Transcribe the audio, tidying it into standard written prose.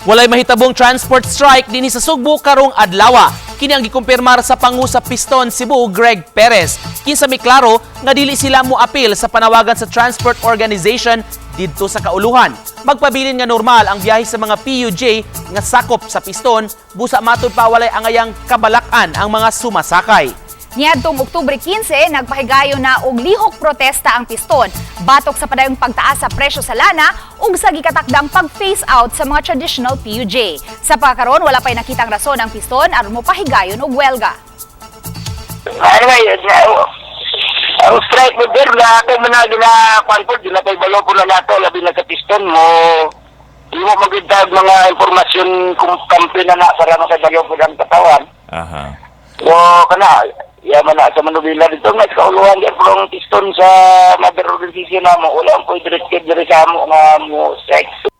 Walay mahitabong transport strike dinhi sa Sugbo karong adlaw. Kini ang gikumpirmar sa pangu sa Piston Cebu, Greg Perez. Kinsa mi klaro nga dili sila moapil sa panawagan sa Transport Organization didto sa kauluhan. Magpabilin nga normal ang biyahe sa mga PUJ nga sakop sa Piston, busa matud pa walay angayang kabalakan ang mga sumasakay. Niadtong Oktubre 15, nagpahigayon na og lihok protesta ang Piston, batok sa padayong pagtaas sa presyo sa lana ug sa gikatakdang pag-phase out sa mga traditional PUJ. Sa pagkakaroon, wala pa'y nakitang rason ang Piston aron mo pahigayon og welga. Ang strike mo der na ako managi na kwanpod, di na tayo balo po na nato, labi na sa Piston mo. Di mo magintag mga informasyon kung kampi na para makabalo po ng katawan. Aha. So, yaman na sa Manubila dito nga sa kauluhan yan po Piston sa mother organization na mo. Wala po i-direct dire sa mo nga mo strike.